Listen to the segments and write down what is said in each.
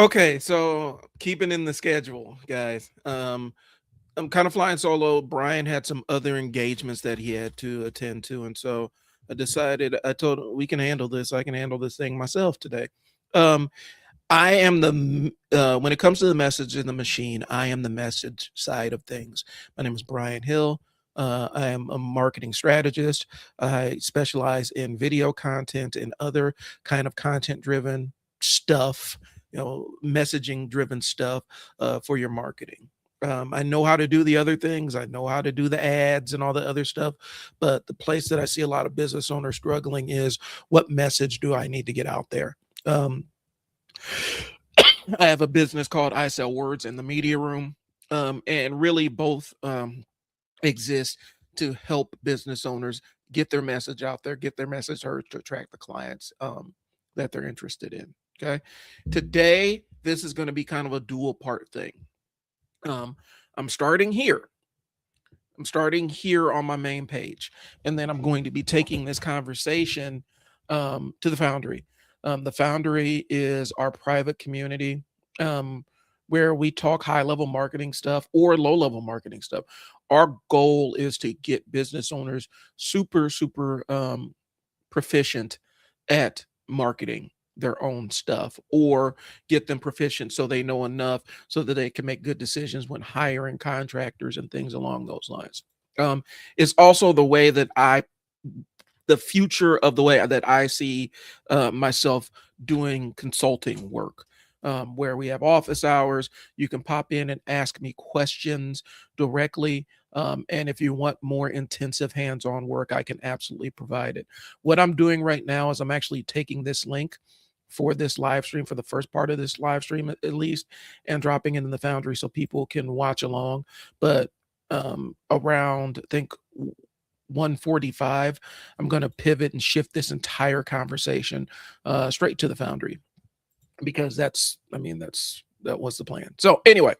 Okay, so keeping in the schedule, guys. I'm kind of flying solo. Brian had some other engagements that he had to attend to, and so I told him we can handle this. I can handle this thing myself today. Um, I am when it comes to the message in the machine, I am the message side of things. My name is Brian Hill. I am a marketing strategist. I specialize in video content and other kind of content driven stuff, messaging driven stuff for your marketing. I know how to do the other things. I know how to do the ads and all the other stuff. But the place that I see a lot of business owners struggling is, what message do I need to get out there? Um, I have a business called I Sell Words in the Media Room. And really both exist to help business owners get their message out there, get their message heard to attract the clients that they're interested in. Okay. Today, this is going to be kind of a dual part thing. Um, I'm starting here. I'm starting here on my main page, and then I'm going to be taking this conversation to the Foundry. The Foundry is our private community um, where we talk high level marketing stuff or low level marketing stuff. Our goal is to get business owners super proficient at marketing their own stuff, or get them proficient so they know enough so that they can make good decisions when hiring contractors and things along those lines. It's also the future of the way that I see myself doing consulting work, where we have office hours. You can pop in and ask me questions directly. And if you want more intensive hands on work, I can absolutely provide it. What I'm doing right now is I'm actually taking this link for this live stream, for the first part of this live stream at least, and dropping it in the Foundry so people can watch along. But around, I think, 1:45, I'm going to pivot and shift this entire conversation straight to the Foundry, because that was the plan. So anyway,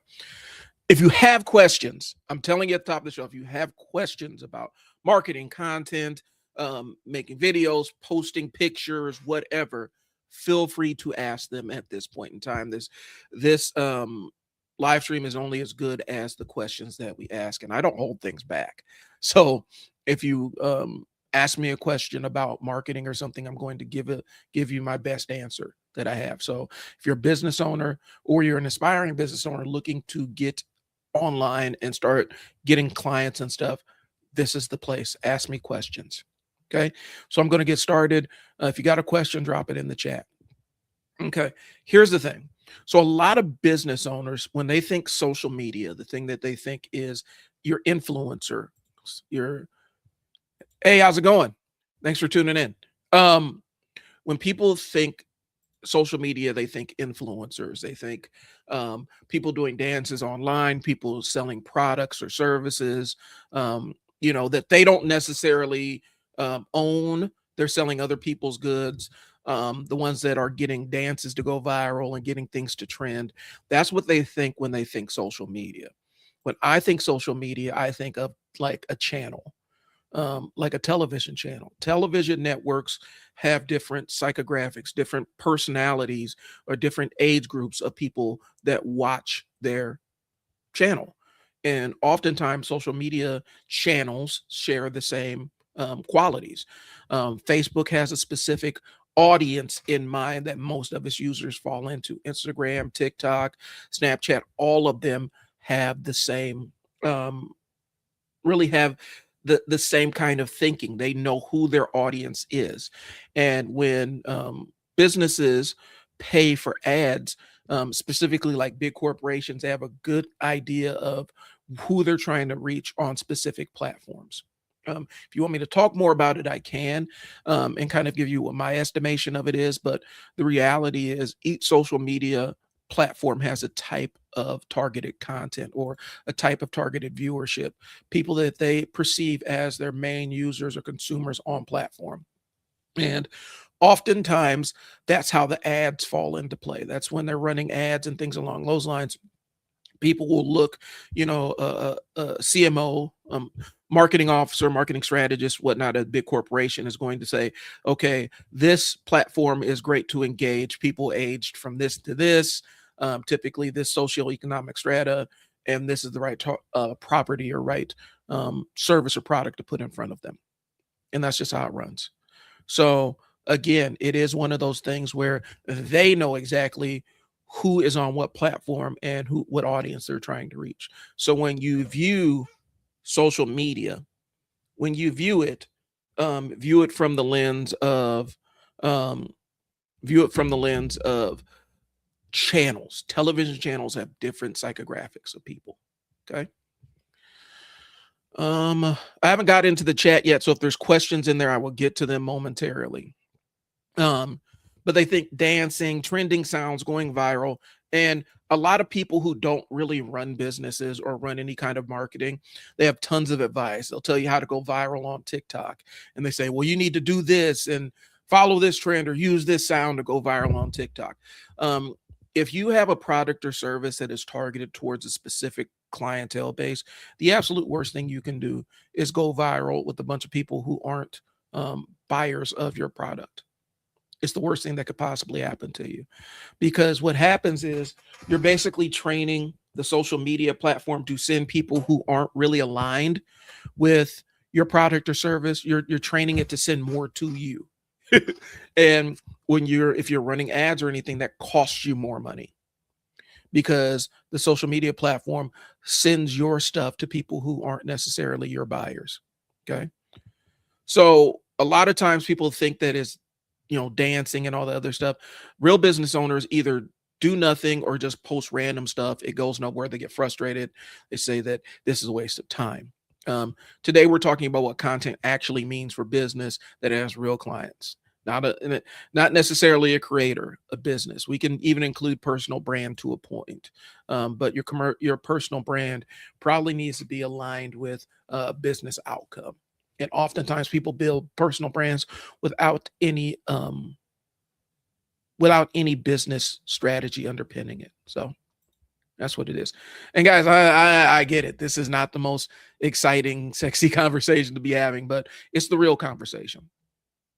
if you have questions, I'm telling you at the top of the show, if you have questions about marketing, content, making videos, posting pictures, whatever, feel free to ask them at this point in time. This live stream is only as good as the questions that we ask, and I don't hold things back. So if you ask me a question about marketing or something, I'm going to give you my best answer that I have. So if you're a business owner or you're an aspiring business owner looking to get online and start getting clients and stuff, this is the place. Ask me questions. Okay. So I'm going to get started. If you got a question, drop it in the chat. Okay. Here's the thing. So a lot of business owners, when they think social media, the thing that they think is your influencer, your, hey, how's it going? Thanks for tuning in. When people think social media, they think influencers. They think people doing dances online, people selling products or services, that they don't necessarily own. They're selling other people's goods. The ones that are getting dances to go viral and getting things to trend. That's what they think when they think social media. When I think social media, I think of like a channel, like a television channel. Television networks have different psychographics, different personalities, or different age groups of people that watch their channel. And oftentimes, social media channels share the same qualities. Facebook has a specific audience in mind that most of its users fall into. Instagram, TikTok, Snapchat, all of them have the same, really have the same kind of thinking. They know who their audience is. And when businesses pay for ads, specifically like big corporations, they have a good idea of who they're trying to reach on specific platforms. If you want me to talk more about it, I can, and kind of give you what my estimation of it is. But the reality is, each social media platform has a type of targeted content or a type of targeted viewership, people that they perceive as their main users or consumers on platform. And oftentimes that's how the ads fall into play. That's when they're running ads and things along those lines. People will look, CMO, marketing officer, marketing strategist, whatnot, a big corporation is going to say, okay, this platform is great to engage people aged from this to this. typically this socioeconomic strata, and this is the right property or right service or product to put in front of them. And that's just how it runs. So again, it is one of those things where they know exactly who is on what platform and what audience they're trying to reach. So when you view social media, when you view it from the lens of um, channels. Television channels have different psychographics of people. Okay. I haven't got into the chat yet, so if there's questions in there, I will get to them momentarily. But they think dancing, trending sounds, going viral, and a lot of people who don't really run businesses or run any kind of marketing, they have tons of advice. They'll tell you how to go viral on TikTok, and they say, well, you need to do this and follow this trend or use this sound to go viral on TikTok. If you have a product or service that is targeted towards a specific clientele base, the absolute worst thing you can do is go viral with a bunch of people who aren't buyers of your product. It's the worst thing that could possibly happen to you, because what happens is you're basically training the social media platform to send people who aren't really aligned with your product or service. You're training it to send more to you. And if you're running ads or anything, that costs you more money, because the social media platform sends your stuff to people who aren't necessarily your buyers. Okay. So a lot of times people think that is, dancing and all the other stuff. Real business owners either do nothing or just post random stuff. It goes nowhere. They get frustrated. They say that this is a waste of time. Today we're talking about what content actually means for business that has real clients. Not necessarily a creator, a business. We can even include personal brand to a point, but your personal brand probably needs to be aligned with a business outcome. And oftentimes people build personal brands without any business strategy underpinning it. So that's what it is. And guys, I get it. This is not the most exciting, sexy conversation to be having, but it's the real conversation.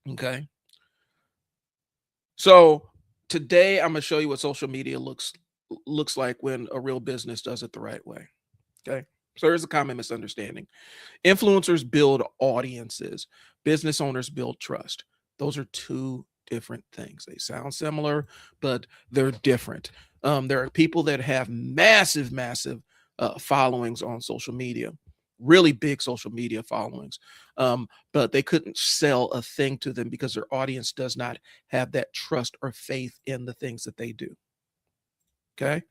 Okay. So today I'm going to show you what social media looks like when a real business does it the right way. Okay. So there's a common misunderstanding. Influencers build audiences. Business owners build trust. Those are two different things. They sound similar, but they're different. There are people that have massive followings on social media, really big social media followings, but they couldn't sell a thing to them because their audience does not have that trust or faith in the things that they do. Okay.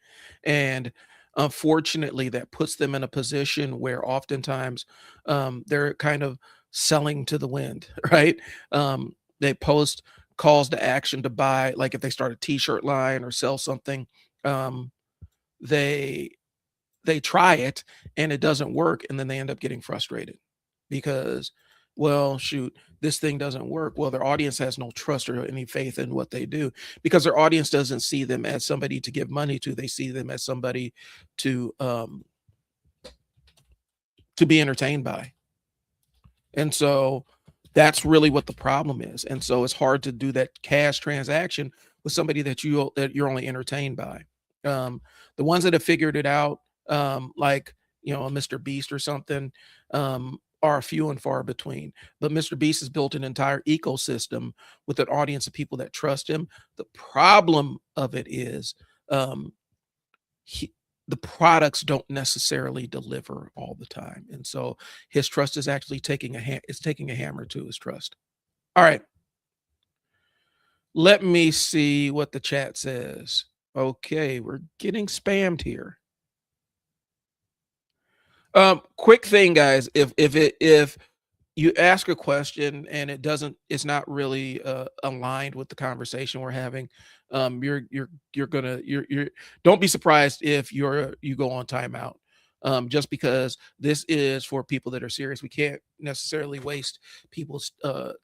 And unfortunately, that puts them in a position where oftentimes they're kind of selling to the wind, right? They post calls to action to buy, like if they start a t-shirt line or sell something, they try it and it doesn't work, and then they end up getting frustrated because, well, shoot, this thing doesn't work. Well, their audience has no trust or any faith in what they do, because their audience doesn't see them as somebody to give money to. They see them as somebody to be entertained by. And so that's really what the problem is. And so it's hard to do that cash transaction with somebody that you're only entertained by. The ones that have figured it out, like, a Mr. Beast or something, are few and far between. But Mr. Beast has built an entire ecosystem with an audience of people that trust him. The problem of it is, the products don't necessarily deliver all the time, and so his trust is actually taking a hammer to his trust. All right, let me see what the chat says. Okay, we're getting spammed here. Quick thing, guys. If you ask a question and it's not really aligned with the conversation we're having, you're don't be surprised if you go on timeout. Just because this is for people that are serious. We can't necessarily waste people's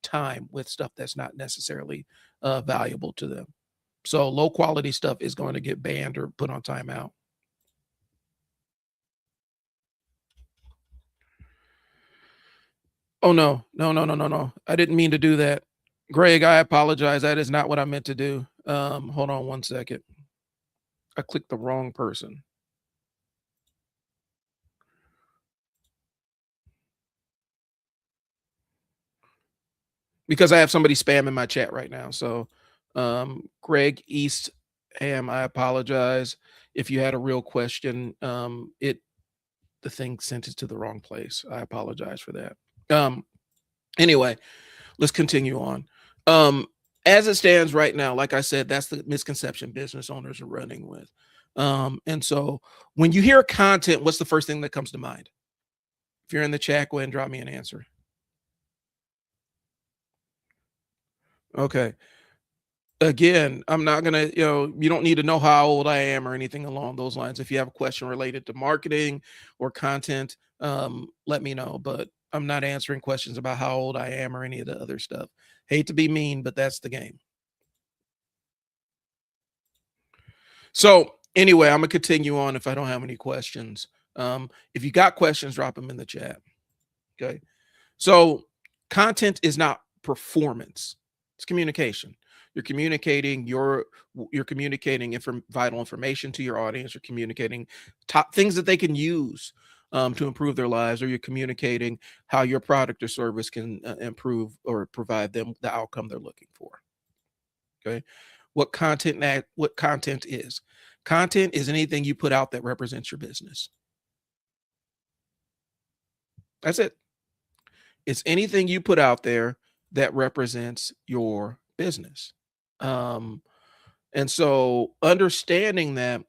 time with stuff that's not necessarily valuable to them. So low quality stuff is going to get banned or put on timeout. Oh, no. No, no, no, no, no. I didn't mean to do that. Greg, I apologize. That is not what I meant to do. Hold on one second. I clicked the wrong person because I have somebody spamming my chat right now. So, Greg East Ham, I apologize if you had a real question. The thing sent it to the wrong place. I apologize for that. Um, anyway, let's continue on. Um, as it stands right now, like I said, that's the misconception business owners are running with. And so when you hear content, what's the first thing that comes to mind? If you're in the chat, go ahead and drop me an answer. Okay. Again, I'm not gonna, you don't need to know how old I am or anything along those lines. If you have a question related to marketing or content, let me know. But I'm not answering questions about how old I am or any of the other stuff. Hate to be mean, but that's the game. So anyway, I'm gonna continue on if I don't have any questions. If you got questions, drop them in the chat. Okay. So content is not performance; it's communication. You're communicating vital information to your audience. You're communicating top things that they can use to improve their lives, or you're communicating how your product or service can improve or provide them the outcome they're looking for. Okay. What content is? Content is anything you put out that represents your business. That's it. It's anything you put out there that represents your business. Um, and so understanding that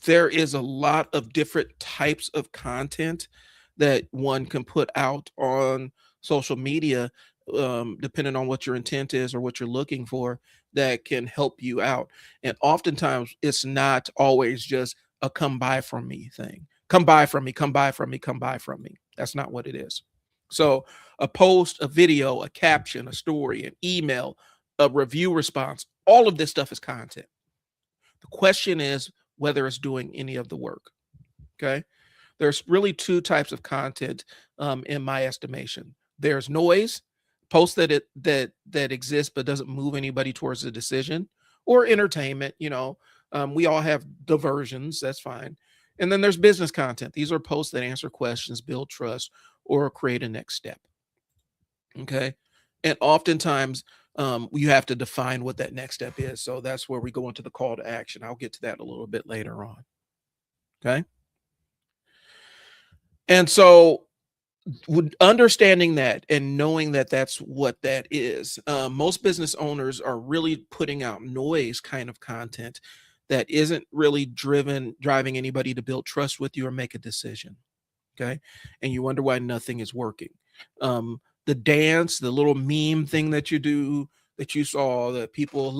there is a lot of different types of content that one can put out on social media, depending on what your intent is or what you're looking for, that can help you out. And oftentimes, it's not always just a come buy from me thing. Come buy from me, come buy from me, come buy from me. That's not what it is. So, a post, a video, a caption, a story, an email, a review response, all of this stuff is content. The question is whether it's doing any of the work. Okay. There's really two types of content in my estimation. There's noise, posts that exists but doesn't move anybody towards a decision, or entertainment. We all have diversions. That's fine. And then there's business content. These are posts that answer questions, build trust, or create a next step. Okay. And oftentimes, you have to define what that next step is. So that's where we go into the call to action. I'll get to that a little bit later on. Okay. And so, understanding that and knowing that that's what that is, most business owners are really putting out noise kind of content that isn't really driving anybody to build trust with you or make a decision. Okay. And you wonder why nothing is working. The dance, the little meme thing that you do that you saw that people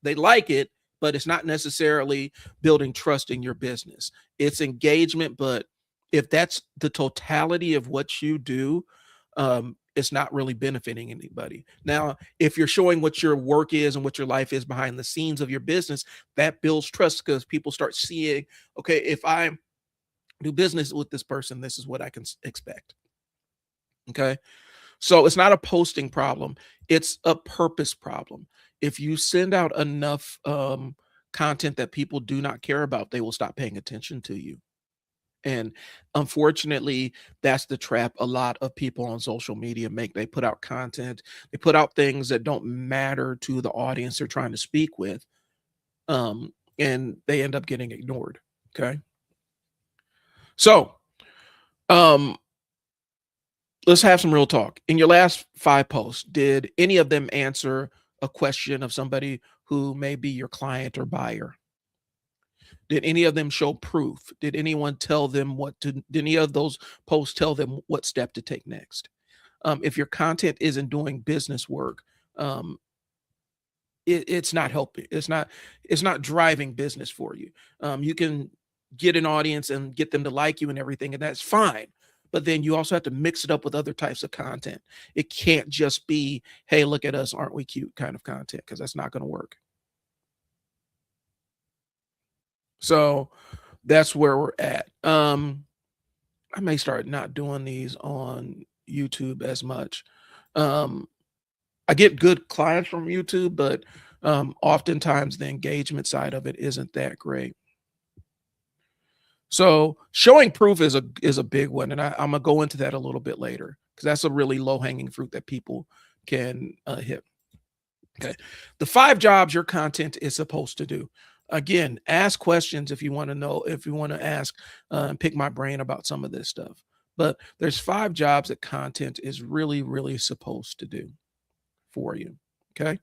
they like it, but it's not necessarily building trust in your business. It's engagement, but if that's the totality of what you do, it's not really benefiting anybody. Now, if you're showing what your work is and what your life is behind the scenes of your business, that builds trust because people start seeing, okay, if I do business with this person, this is what I can expect. Okay. So it's not a posting problem, it's a purpose problem. If you send out enough content that people do not care about, they will stop paying attention to you. And unfortunately, that's the trap a lot of people on social media make. They put out content, they put out things that don't matter to the audience they're trying to speak with. And they end up getting ignored. Okay. So, um, let's have some real talk. In your last 5 posts, did any of them answer a question of somebody who may be your client or buyer? Did any of them show proof? Did anyone tell them did any of those posts tell them what step to take next? If your content isn't doing business work, um, it's not helping. It's not driving business for you. You can get an audience and get them to like you and everything, and that's fine. But then you also have to mix it up with other types of content. It can't just be, hey, look at us, aren't we cute kind of content, because that's not going to work. So that's where we're at. I may start not doing these on YouTube as much. Um, I get good clients from YouTube, but oftentimes the engagement side of it isn't that great. So showing proof is a big one, and I'm gonna go into that a little bit later because that's a really low hanging fruit that people can hit. Okay, the 5 jobs your content is supposed to do. Again, ask questions if you want to know, if you want to ask, pick my brain about some of this stuff. But there's 5 jobs that content is really, really supposed to do for you. Okay,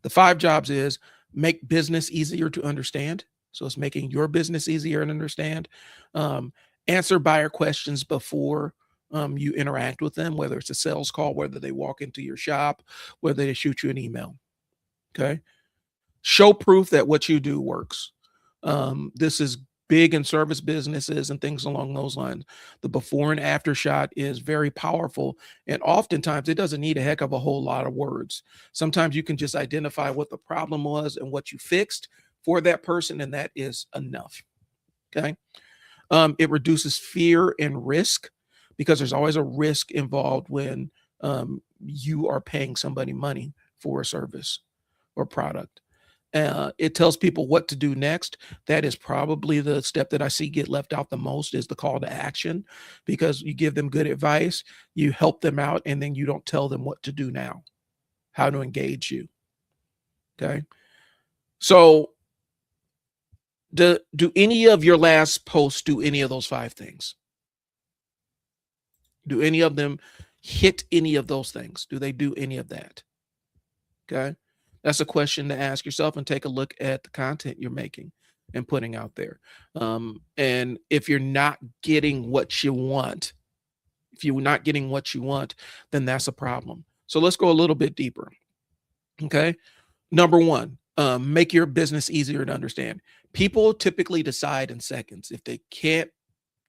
the 5 jobs is make business easier to understand. So it's making your business easier to understand. Um, Answer buyer questions before you interact with them, whether it's a sales call, whether they walk into your shop, whether they shoot you an email. Okay. Show proof that what you do works. This is big in service businesses and things along those lines. The before and after shot is very powerful. And oftentimes it doesn't need a heck of a whole lot of words. Sometimes you can just identify what the problem was and what you fixed for that person, and that is enough. Okay. It reduces fear and risk because there's always a risk involved when you are paying somebody money for a service or product. It tells people what to do next. That is probably the step that I see get left out the most is the call to action because you give them good advice, you help them out, and then you don't tell them what to do now, how to engage you. Okay. So do any of your last posts do any of those 5 things? Do any of them hit any of those things? Do they do any of that? Okay. That's a question to ask yourself and take a look at the content you're making and putting out there. And if you're not getting what you want, if you're not getting what you want, then that's a problem. So let's go a little bit deeper. Okay. Number one, make your business easier to understand. People typically decide in seconds. If they can't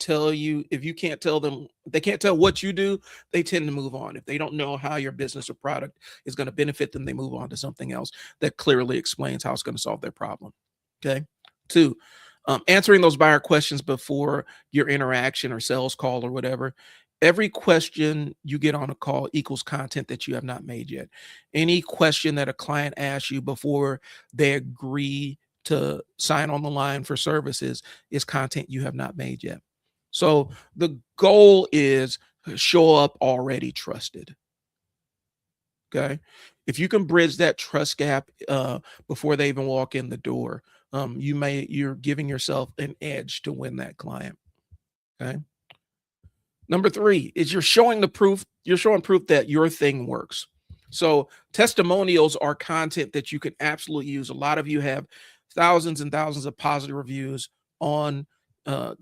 tell you, if you can't tell them, they can't tell what you do, they tend to move on. If they don't know how your business or product is going to benefit them, they move on to something else that clearly explains how it's going to solve their problem. Okay. Two, answering those buyer questions before your interaction or sales call or whatever. Every question you get on a call equals content that you have not made yet. Any question that a client asks you before they agree to sign on the line for services is content you have not made yet. So the goal is show up already trusted. Okay. If you can bridge that trust gap before they even walk in the door, you're giving yourself an edge to win that client. Okay. Number 3 is you're showing proof that your thing works. So testimonials are content that you can absolutely use. A lot of you have thousands and thousands of positive reviews on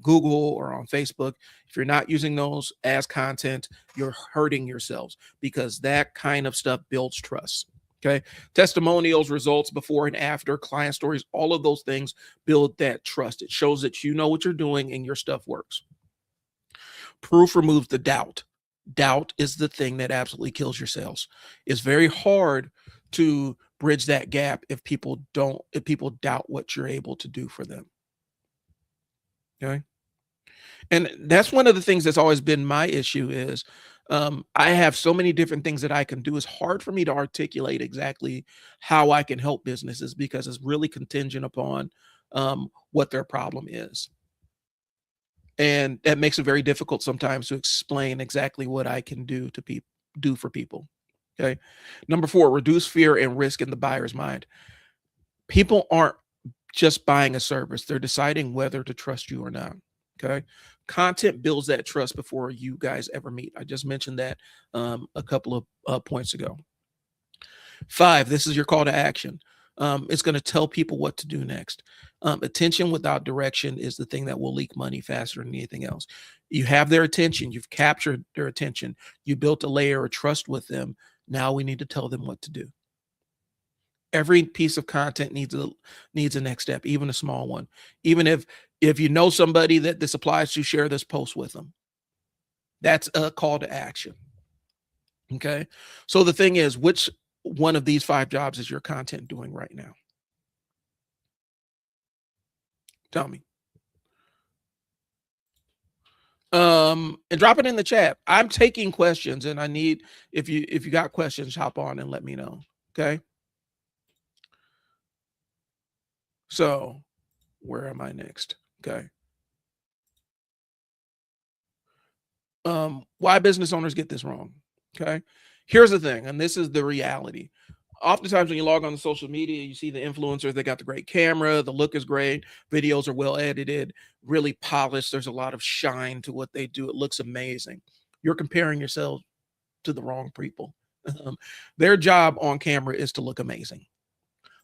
Google or on Facebook. If you're not using those as content, you're hurting yourselves because that kind of stuff builds trust. Okay. Testimonials, results before and after, client stories, all of those things build that trust. It shows that you know what you're doing and your stuff works. Proof removes the doubt. Doubt is the thing that absolutely kills your sales. It's very hard to bridge that gap if people doubt what you're able to do for them. Okay. And that's one of the things that's always been my issue is I have so many different things that I can do. It's hard for me to articulate exactly how I can help businesses because it's really contingent upon what their problem is. And that makes it very difficult sometimes to explain exactly what I can do for people. Okay. Number 4, reduce fear and risk in the buyer's mind. People aren't just buying a service, they're deciding whether to trust you or not. Okay. Content builds that trust before you guys ever meet. I just mentioned that a couple of points ago. 5, this is your call to action. It's going to tell people what to do next. Attention without direction is the thing that will leak money faster than anything else. You have their attention, you've captured their attention, you built a layer of trust with them. Now we need to tell them what to do. Every piece of content needs a next step, even a small one. Even if you know somebody that this applies to, share this post with them. That's a call to action. Okay. So the thing is, which one of these 5 jobs is your content doing right now? Tell me. And drop it in the chat. I'm taking questions and I need if you got questions, hop on and let me know. Okay. So where am I next? Okay. Why business owners get this wrong. Okay. Here's the thing, and this is the reality. Oftentimes, when you log on to social media, you see the influencers, they got the great camera, the look is great, videos are well edited, really polished. There's a lot of shine to what they do. It looks amazing. You're comparing yourself to the wrong people. Um, their job on camera is to look amazing.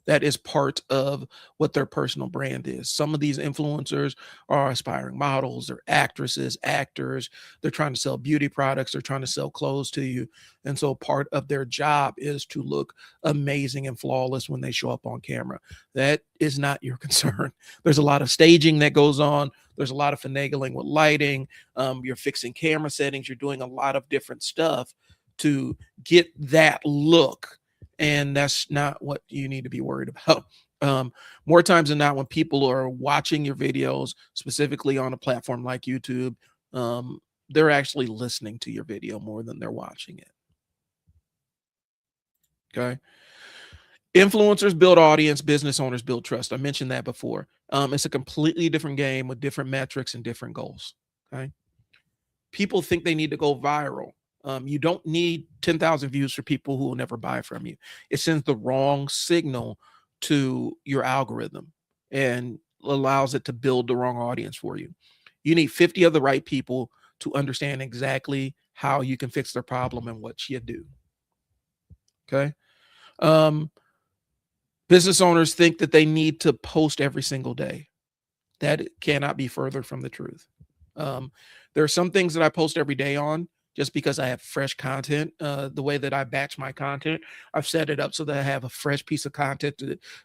That is part of what their personal brand is. Some of these influencers are aspiring models, they're actresses, actors, they're trying to sell beauty products, they're trying to sell clothes to you. And so part of their job is to look amazing and flawless when they show up on camera. That is not your concern. There's a lot of staging that goes on. There's a lot of finagling with lighting. You're fixing camera settings. You're doing a lot of different stuff to get that look, and that's not what you need to be worried about. More times than not, when people are watching your videos, specifically on a platform like YouTube, they're actually listening to your video more than they're watching it. Okay. Influencers build audience, business owners build trust. I mentioned that before. It's a completely different game with different metrics and different goals. Okay. People think they need to go viral. You don't need 10,000 views for people who will never buy from you. It sends the wrong signal to your algorithm and allows it to build the wrong audience for you. You need 50 of the right people to understand exactly how you can fix their problem and what you do. Okay. Business owners think that they need to post every single day. That cannot be further from the truth. There are some things that I post every day on just because I have fresh content. The way that I batch my content, I've set it up so that I have a fresh piece of content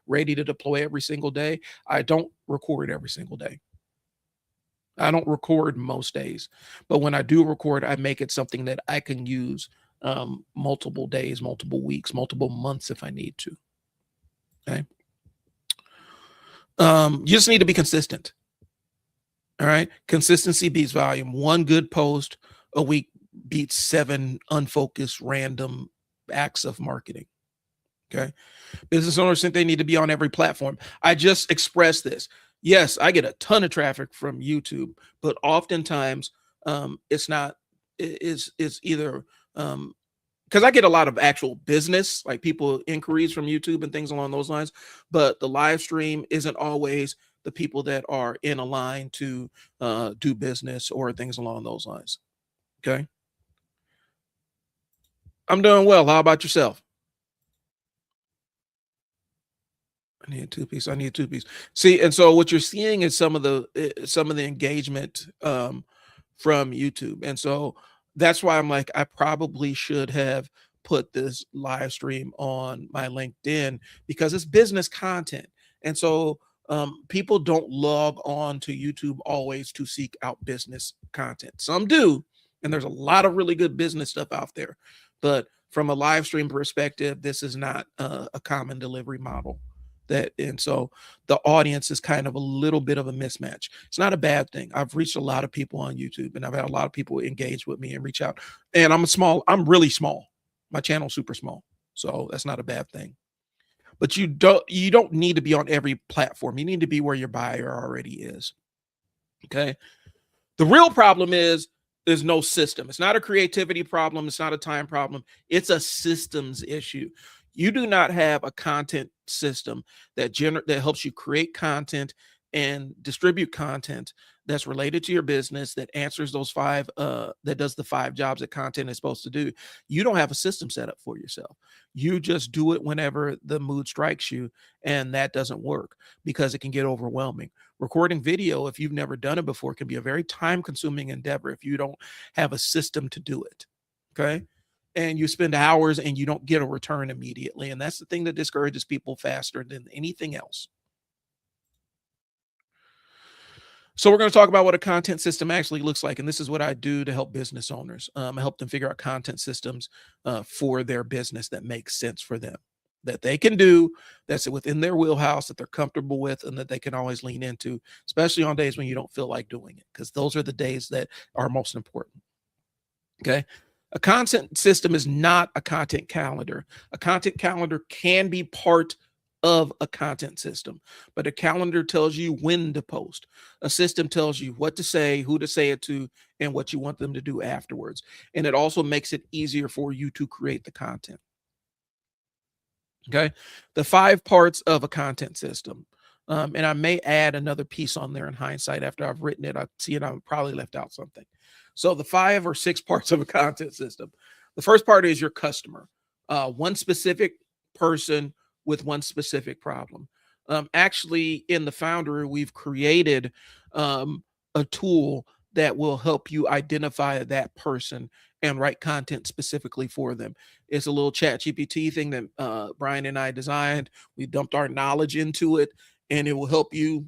ready to deploy every single day. I don't record every single day. I don't record most days, but when I do record, I make it something that I can use multiple days, multiple weeks, multiple months if I need to. Okay. You just need to be consistent. All right. Consistency beats volume. One good post a week beats 7 unfocused, random acts of marketing. Okay. Business owners think they need to be on every platform. I just expressed this. Yes, I get a ton of traffic from YouTube, but oftentimes it's not, it's either because I get a lot of actual business, like people inquiries from YouTube and things along those lines, but the live stream isn't always the people that are in a line to do business or things along those lines. Okay. I'm doing well. How about yourself? I need a two piece. I need a two piece. See, and so what you're seeing is some of the engagement from YouTube, and so that's why I'm like, I probably should have put this live stream on my LinkedIn because it's business content, and so people don't log on to YouTube always to seek out business content. Some do, and there's a lot of really good business stuff out there, but from a live stream perspective, this is not a common delivery model that, and so the audience is kind of a little bit of a mismatch. It's not a bad thing. I've reached a lot of people on YouTube and I've had a lot of people engage with me and reach out, and I'm really small. My channel's super small, so that's not a bad thing. But you don't need to be on every platform. You need to be where your buyer already is. Okay. The real problem is there's no system. It's not a creativity problem. It's not a time problem. It's a systems issue. You do not have a content system that helps you create content and distribute content that's related to your business, that answers those five that does the 5 jobs that content is supposed to do. You don't have a system set up for yourself. You just do it whenever the mood strikes you, and that doesn't work because it can get overwhelming. Recording video, if you've never done it before, can be a very time consuming endeavor if you don't have a system to do it. Okay. And you spend hours and you don't get a return immediately. And that's the thing that discourages people faster than anything else. So we're going to talk about what a content system actually looks like, and this is what I do to help business owners. I help them figure out content systems for their business that makes sense for them, that they can do, that's within their wheelhouse, that they're comfortable with, and that they can always lean into, especially on days when you don't feel like doing it, because those are the days that are most important. Okay. A content system is not a content calendar. A content calendar can be part of a content system. But a calendar tells you when to post. A system tells you what to say, who to say it to, and what you want them to do afterwards. And it also makes it easier for you to create the content. Okay. The 5 parts of a content system. And I may add another piece on there in hindsight after I've written it. I see it, I probably left out something. So the 5 or 6 parts of a content system. The first part is your customer, one specific person with one specific problem. Actually, in the Foundry, we've created a tool that will help you identify that person and write content specifically for them. It's a little chat GPT thing that Brian and I designed. We dumped our knowledge into it, and it will help you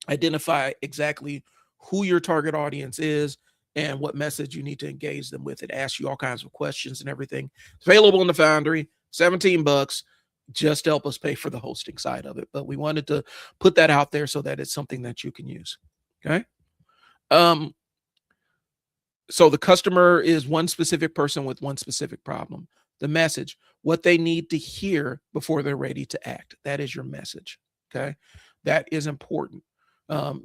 identify exactly who your target audience is and what message you need to engage them with. It asks you all kinds of questions and everything. It's available in the Foundry, 17 bucks, just to help us pay for the hosting side of it. But we wanted to put that out there so that it's something that you can use. Okay. So the customer is one specific person with one specific problem. The message, what they need to hear before they're ready to act. That is your message. Okay. That is important.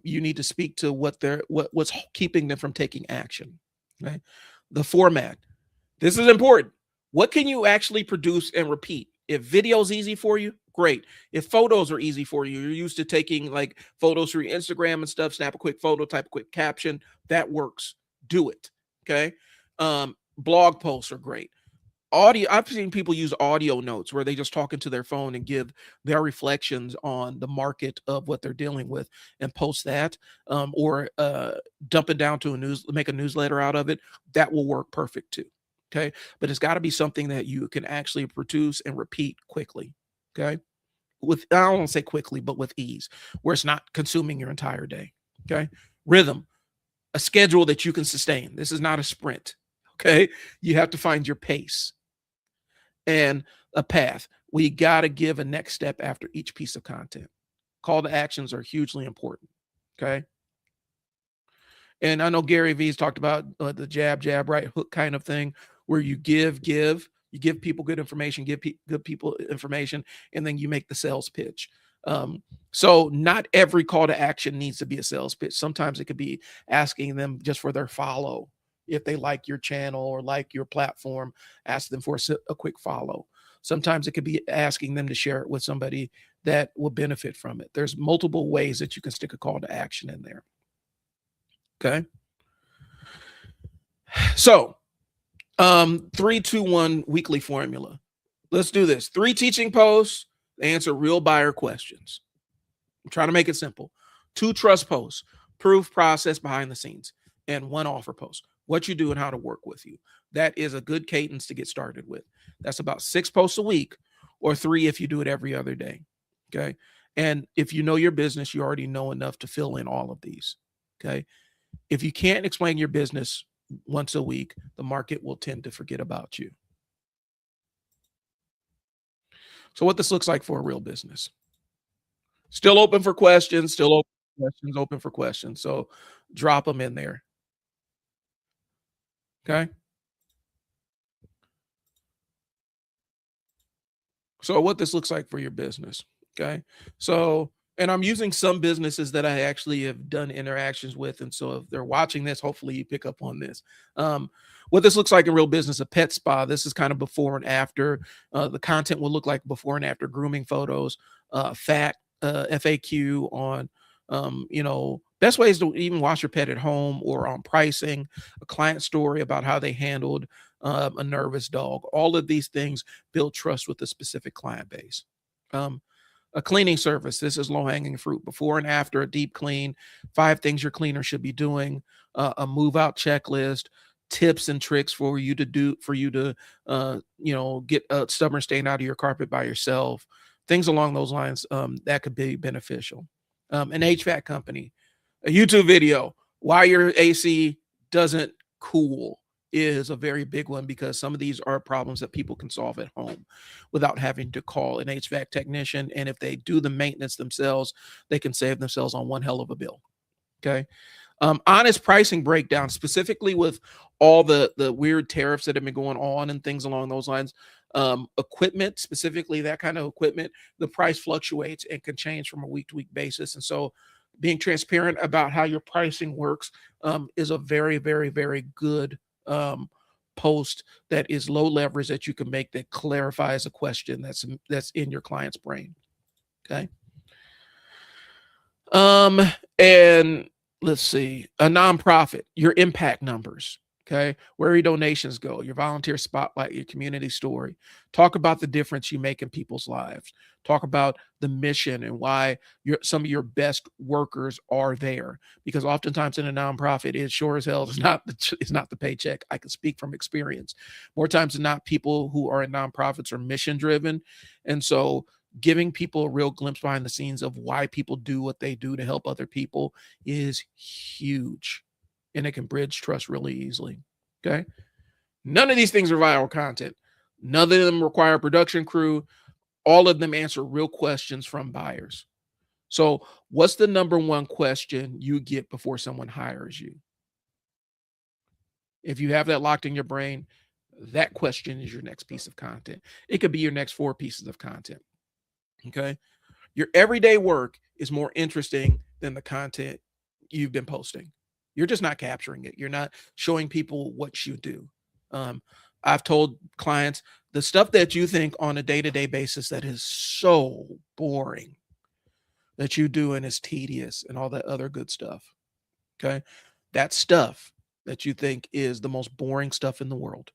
You need to speak to what's keeping them from taking action. Okay. The format. This is important. What can you actually produce and repeat? If video is easy for you, great. If photos are easy for you, you're used to taking like photos through Instagram and stuff, snap a quick photo, type a quick caption, that works. Do it. Okay. Blog posts are great. Audio, I've seen people use audio notes where they just talk into their phone and give their reflections on the market of what they're dealing with and post that, or dump it down to make a newsletter out of it. That will work perfect too. Okay. But it's got to be something that you can actually produce and repeat quickly. Okay. I don't want to say quickly, but with ease, where it's not consuming your entire day. Okay. Rhythm, a schedule that you can sustain. This is not a sprint. Okay. You have to find your pace. And a path. We got to give a next step after each piece of content. Call to actions are hugely important. Okay. And I know Gary Vee's talked about the jab, right hook kind of thing, where you give people good information, good people information, and then you make the sales pitch. So not every call to action needs to be a sales pitch. Sometimes it could be asking them just for their follow. If they like your channel or like your platform, ask them for a quick follow. Sometimes it could be asking them to share it with somebody that will benefit from it. There's multiple ways that you can stick a call to action in there. Okay. So 3-2-1 weekly formula. Let's do this. 3 teaching posts, answer real buyer questions. I'm trying to make it simple. 2 trust posts, proof process behind the scenes, and 1 offer post. What you do and how to work with you. That is a good cadence to get started with. That's about 6 posts a week, or 3 if you do it every other day. Okay. And if you know your business, you already know enough to fill in all of these. Okay. If you can't explain your business once a week, the market will tend to forget about you. So what this looks like for a real business. Still open for questions, open for questions. So drop them in there. Okay. So what this looks like for your business. Okay. So, and I'm using some businesses that I actually have done interactions with. And so if they're watching this, hopefully you pick up on this. What this looks like in real business, a pet spa. This is kind of before and after. The content will look like before and after grooming photos, FAQ on, best ways to even wash your pet at home, or on pricing, a client story about how they handled a nervous dog. All of these things build trust with a specific client base. A cleaning service. This is low-hanging fruit. Before and after a deep clean, 5 things your cleaner should be doing, a move-out checklist, tips and tricks for you to get a stubborn stain out of your carpet by yourself, things along those lines that could be beneficial. An HVAC company, a YouTube video, why your AC doesn't cool is a very big one, because some of these are problems that people can solve at home without having to call an HVAC technician. And if they do the maintenance themselves, they can save themselves on one hell of a bill. Okay. Honest pricing breakdown, specifically with all the weird tariffs that have been going on and things along those lines. Equipment, specifically that kind of equipment, the price fluctuates and can change from a week to week basis. And so being transparent about how your pricing works is a very, very, very good um, post that is low leverage that you can make that clarifies a question that's in your client's brain. Okay. Um, and let's see, a nonprofit, your impact numbers. Okay. Where your donations go, your volunteer spotlight, your community story. Talk about the difference you make in people's lives. Talk about the mission and why some of your best workers are there. Because oftentimes in a nonprofit, it sure as hell is not the paycheck. I can speak from experience. More times than not, people who are in nonprofits are mission driven. And so giving people a real glimpse behind the scenes of why people do what they do to help other people is huge, and it can bridge trust really easily. Okay. None of these things are viral content. None of them require a production crew. All of them answer real questions from buyers. So, what's the number one question you get before someone hires you? If you have that locked in your brain, that question is your next piece of content. It could be your next 4 pieces of content. Okay. Your everyday work is more interesting than the content you've been posting. You're just not capturing it. You're not showing people what you do. Um, I've told clients the stuff that you think on a day-to-day basis that is so boring that you do and is tedious and all that other good stuff. Okay. That stuff that you think is the most boring stuff in the world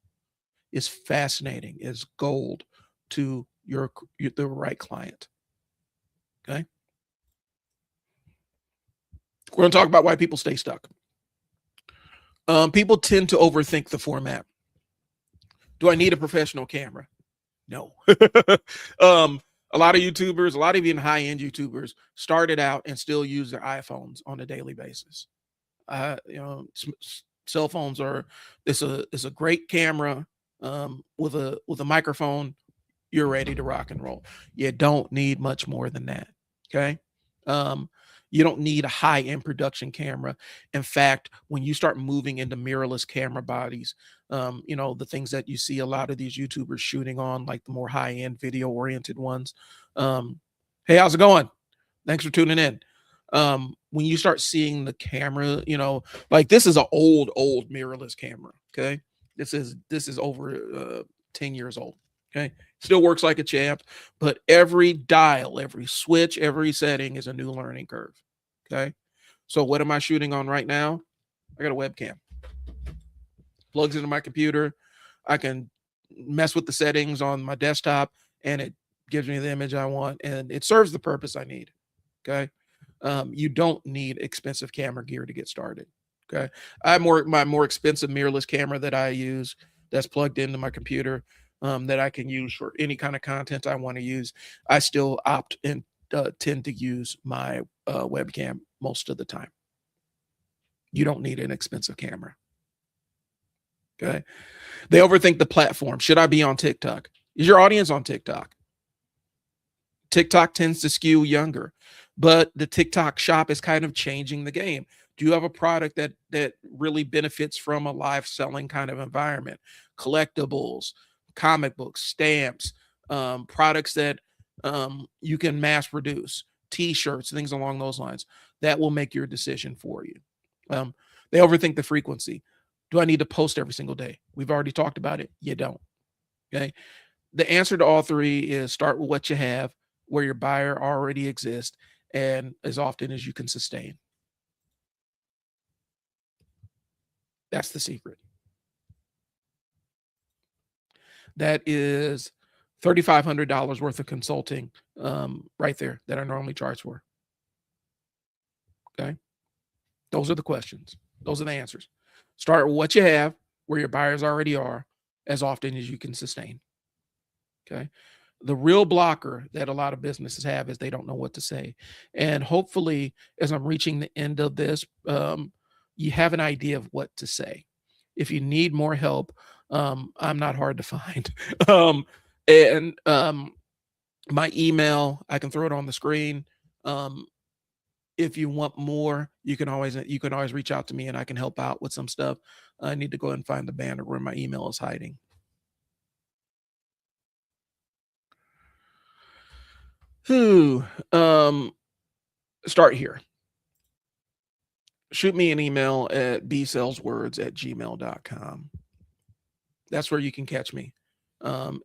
is fascinating, is gold to the right client. Okay. We're going to talk about why people stay stuck. People tend to overthink the format. Do I need a professional camera? No. A lot of YouTubers, a lot of even high-end YouTubers started out and still use their iPhones on a daily basis. Cell phones are it's a great camera with a microphone. You're ready to rock and roll. You don't need much more than that. Okay. Um, you don't need a high-end production camera. In fact, when you start moving into mirrorless camera bodies, the things that you see a lot of these YouTubers shooting on, like the more high-end video-oriented ones. Hey, how's it going? Thanks for tuning in. When you start seeing the camera, like this is an old mirrorless camera. Okay. This is over 10 years old. Okay. Still works like a champ, but every dial, every switch, every setting is a new learning curve. Okay. So what am I shooting on right now? I got a webcam. Plugs into my computer. I can mess with the settings on my desktop and it gives me the image I want and it serves the purpose I need. Okay. You don't need expensive camera gear to get started. Okay. My more expensive mirrorless camera that I use that's plugged into my computer that I can use for any kind of content I want to use. I still opt and tend to use my webcam most of the time. You don't need an expensive camera. Okay. They overthink the platform. Should I be on TikTok? Is your audience on TikTok? TikTok tends to skew younger, but the TikTok shop is kind of changing the game. Do you have a product that really benefits from a live selling kind of environment? Collectibles, comic books, stamps, products that you can mass produce, T-shirts, things along those lines. That will make your decision for you. They overthink the frequency. Do I need to post every single day? We've already talked about it. You don't. Okay. The answer to all 3 is start with what you have, where your buyer already exists, and as often as you can sustain. That's the secret. That is $3,500 worth of consulting right there that I normally charge for. Okay. Those are the questions. Those are the answers. Start with what you have, where your buyers already are, as often as you can sustain. Okay. The real blocker that a lot of businesses have is they don't know what to say. And hopefully, as I'm reaching the end of this, you have an idea of what to say. If you need more help, I'm not hard to find. And my email, I can throw it on the screen. If you want more, you can always reach out to me and I can help out with some stuff. I need to go and find the banner where my email is hiding. Who start here. Shoot me an email at bsaleswords@gmail.com. That's where you can catch me.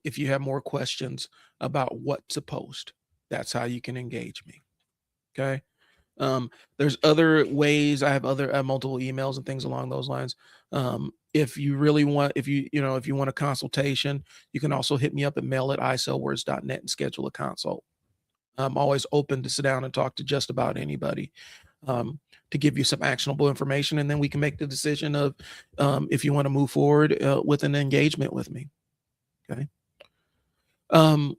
If you have more questions about what to post, that's how you can engage me. Okay. There's other ways. I have multiple emails and things along those lines. If you really want, if you want a consultation, you can also hit me up at mail@isellwords.net and schedule a consult. I'm always open to sit down and talk to just about anybody, to give you some actionable information, and then we can make the decision of if you want to move forward with an engagement with me. Okay. Um,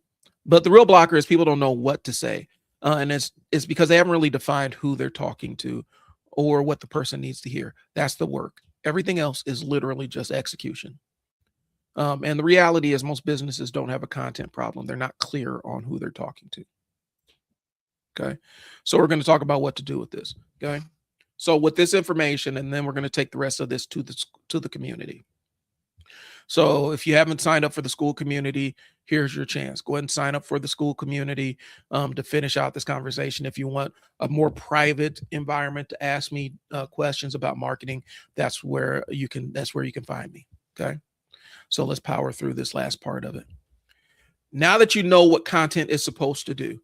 but the real blocker is people don't know what to say, and it's because they haven't really defined who they're talking to or what the person needs to hear. That's the work. Everything else is literally just execution. And the reality is, most businesses don't have a content problem. They're not clear on who they're talking to. Okay. So we're going to talk about what to do with this. Okay. So with this information, and then we're going to take the rest of this to the community. So if you haven't signed up for the school community, here's your chance. Go ahead and sign up for the school community to finish out this conversation. If you want a more private environment to ask me questions about marketing, that's where you can find me. Okay. So let's power through this last part of it. Now that you know what content is supposed to do,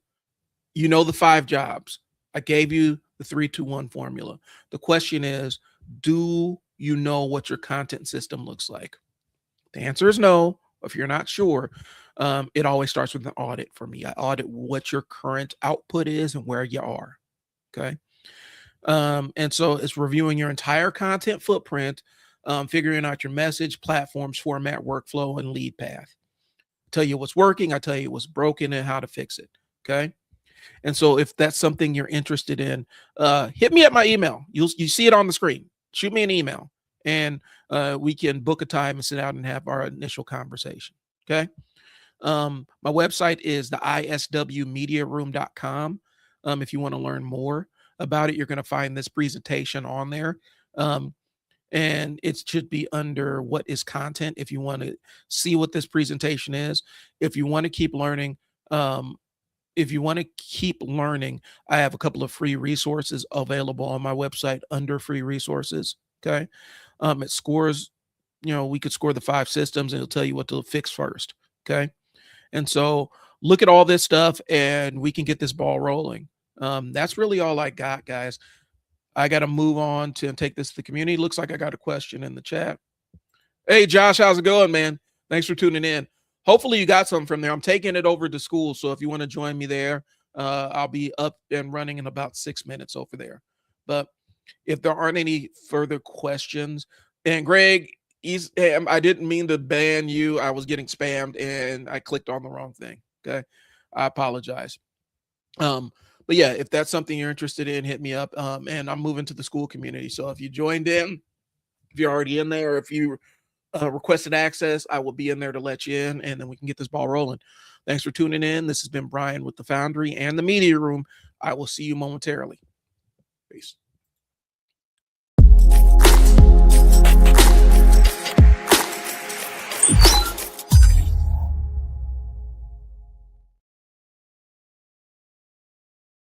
you know the 5 jobs. I gave you the 3-2-1 formula. The question is, do you know what your content system looks like? The answer is no. If you're not sure, it always starts with an audit for me. I audit what your current output is and where you are. Okay. And so it's reviewing your entire content footprint, figuring out your message, platforms, format, workflow, and lead path. Tell you what's working, I tell you what's broken and how to fix it. Okay. And so if that's something you're interested in, hit me at my email. You see it on the screen. Shoot me an email, and we can book a time and sit down and have our initial conversation. Okay. My website is the iswmediaroom.com. If you want to learn more about it, you're going to find this presentation on there. And it should be under what is content. If you want to see what this presentation is, if you want to keep learning, I have a couple of free resources available on my website under free resources. Okay. It scores, we could score the 5 systems and it'll tell you what to fix first. Okay. And so look at all this stuff and we can get this ball rolling. That's really all I got, guys. I got to move on to take this to the community. Looks like I got a question in the chat. Hey, Josh, how's it going, man? Thanks for tuning in. Hopefully you got something from there. I'm taking it over to school. So if you want to join me there, I'll be up and running in about 6 minutes over there. But if there aren't any further questions, and Greg, I didn't mean to ban you. I was getting spammed and I clicked on the wrong thing. Okay. I apologize. But yeah, if that's something you're interested in, hit me up. And I'm moving to the school community. So if you joined in, if you're already in there, or if you requested access, I will be in there to let you in, and then we can get this ball rolling. Thanks for tuning in. This has been Brian with the Foundry and the Media Room. I will see you momentarily. Peace.